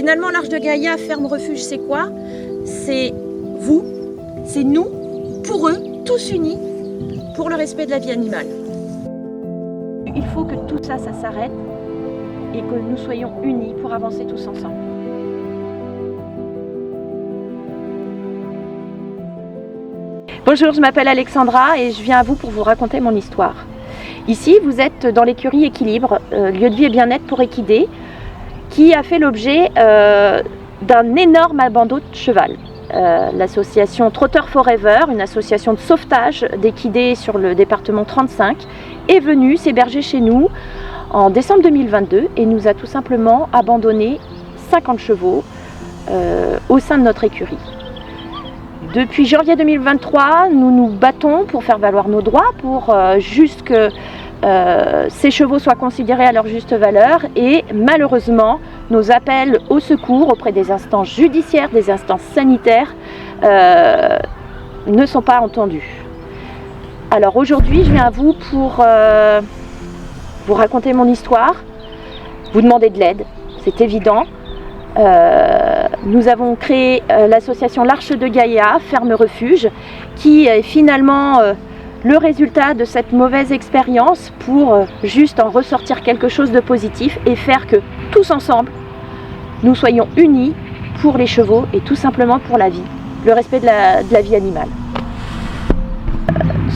Finalement, l'Arche de Gaïa, ferme refuge, c'est quoi? C'est vous, c'est nous, pour eux, tous unis, pour le respect de la vie animale. Il faut que tout ça, ça s'arrête et que nous soyons unis pour avancer tous ensemble. Bonjour, je m'appelle Alexandra et je viens à vous pour vous raconter mon histoire. Ici, vous êtes dans l'écurie Équilibre, lieu de vie et bien-être pour équidés, qui a fait l'objet d'un énorme abandon de cheval. L'association Trotter Forever, une association de sauvetage d'équidés sur le département 35, est venue s'héberger chez nous en décembre 2022 et nous a tout simplement abandonné 50 chevaux au sein de notre écurie. Depuis janvier 2023, nous nous battons pour faire valoir nos droits, pour juste que ces chevaux soient considérés à leur juste valeur et malheureusement, nos appels au secours auprès des instances judiciaires, des instances sanitaires ne sont pas entendus. Alors aujourd'hui, je viens à vous pour vous raconter mon histoire, vous demander de l'aide, c'est évident. Nous avons créé l'association L'Arche de Gaïa, ferme refuge, qui est finalement le résultat de cette mauvaise expérience pour juste en ressortir quelque chose de positif et faire que tous ensemble, nous soyons unis pour les chevaux et tout simplement pour la vie, le respect de la vie animale.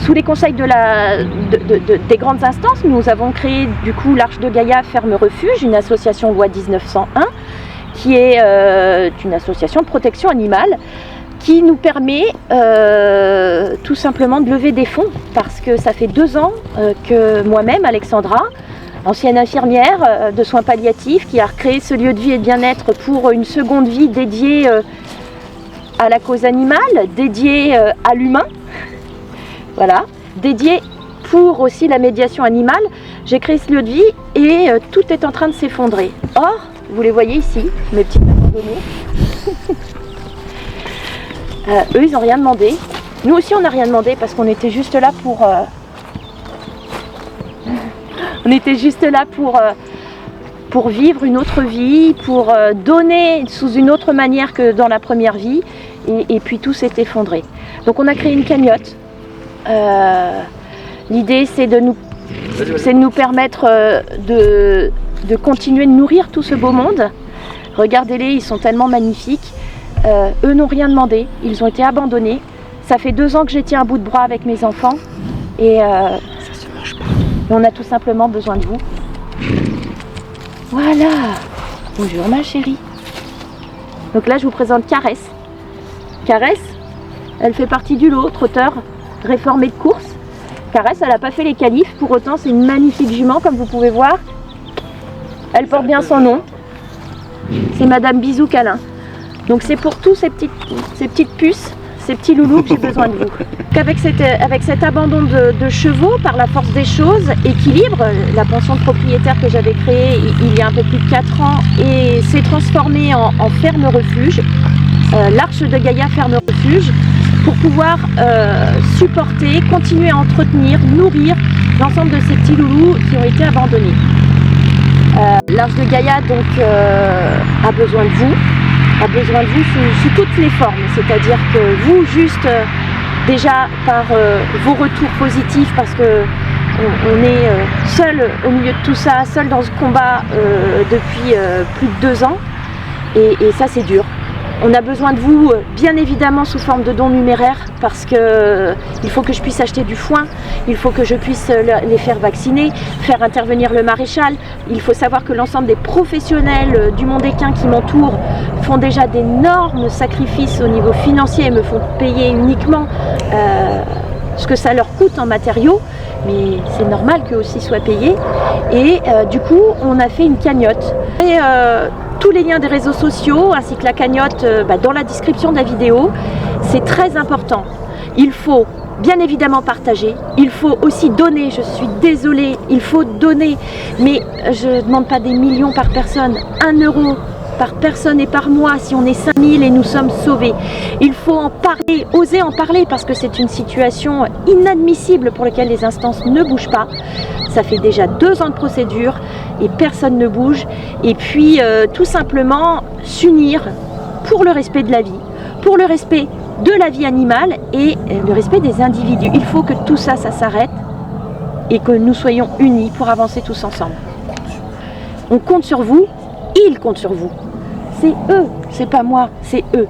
Sous les conseils des grandes instances, nous avons créé du coup l'Arche de Gaïa, ferme refuge, une association loi 1901, qui est une association de protection animale qui nous permet tout simplement de lever des fonds parce que ça fait 2 ans que moi-même, Alexandra, ancienne infirmière de soins palliatifs qui a recréé ce lieu de vie et de bien-être pour une seconde vie dédiée à la cause animale, dédiée à l'humain, voilà, dédiée pour aussi la médiation animale. J'ai créé ce lieu de vie et tout est en train de s'effondrer. Or, vous les voyez ici, mes petites abandonnées. Eux, ils n'ont rien demandé. Nous aussi, on n'a rien demandé parce qu'on était juste là pour... pour vivre une autre vie, pour donner sous une autre manière que dans la première vie. Et puis tout s'est effondré. Donc on a créé une cagnotte. L'idée, c'est de nous permettre de continuer de nourrir tout ce beau monde. Regardez-les, ils sont tellement magnifiques. Eux n'ont rien demandé, ils ont été abandonnés. Ça fait 2 ans que je tiens un bout de bras avec mes enfants et ça se marche pas. On a tout simplement besoin de vous. Voilà. Bonjour ma chérie. Donc là je vous présente Caresse. Caresse, elle fait partie du lot Trotter réformé de course. Caresse, elle n'a pas fait les qualifs, pour autant c'est une magnifique jument comme vous pouvez voir. Elle porte bien son nom. C'est Madame Bisou Câlin. Donc c'est pour tous ces petites puces, ces petits loulous que j'ai besoin de vous. Avec cet abandon de chevaux, par la force des choses, Équilibre, la pension de propriétaire que j'avais créée il y a un peu plus de 4 ans et s'est transformée en ferme refuge, l'Arche de Gaïa ferme refuge, pour pouvoir supporter, continuer à entretenir, nourrir l'ensemble de ces petits loulous qui ont été abandonnés. L'Arche de Gaïa donc a besoin de vous sous toutes les formes, c'est-à-dire que vous juste déjà par vos retours positifs parce que on est seul au milieu de tout ça, seul dans ce combat depuis plus de 2 ans et ça c'est dur. On a besoin de vous, bien évidemment, sous forme de dons numéraires parce que il faut que je puisse acheter du foin, il faut que je puisse les faire vacciner, faire intervenir le maréchal. Il faut savoir que l'ensemble des professionnels du monde équin qui m'entourent font déjà d'énormes sacrifices au niveau financier et me font payer uniquement ce que ça leur coûte en matériaux, mais c'est normal qu'eux aussi soient payés. Et du coup, on a fait une cagnotte. Et, tous les liens des réseaux sociaux ainsi que la cagnotte dans la description de la vidéo, c'est très important. Il faut bien évidemment partager, il faut aussi donner, je suis désolée, il faut donner, mais je ne demande pas des millions par personne, 1 euro par personne et par mois si on est 5000 et nous sommes sauvés. Il faut en parler, oser en parler parce que c'est une situation inadmissible pour laquelle les instances ne bougent pas. Ça fait déjà 2 ans de procédure et personne ne bouge. Et puis tout simplement s'unir pour le respect de la vie, pour le respect de la vie animale et le respect des individus. Il faut que tout ça, ça s'arrête et que nous soyons unis pour avancer tous ensemble. On compte sur vous, ils comptent sur vous. C'est eux, c'est pas moi, c'est eux.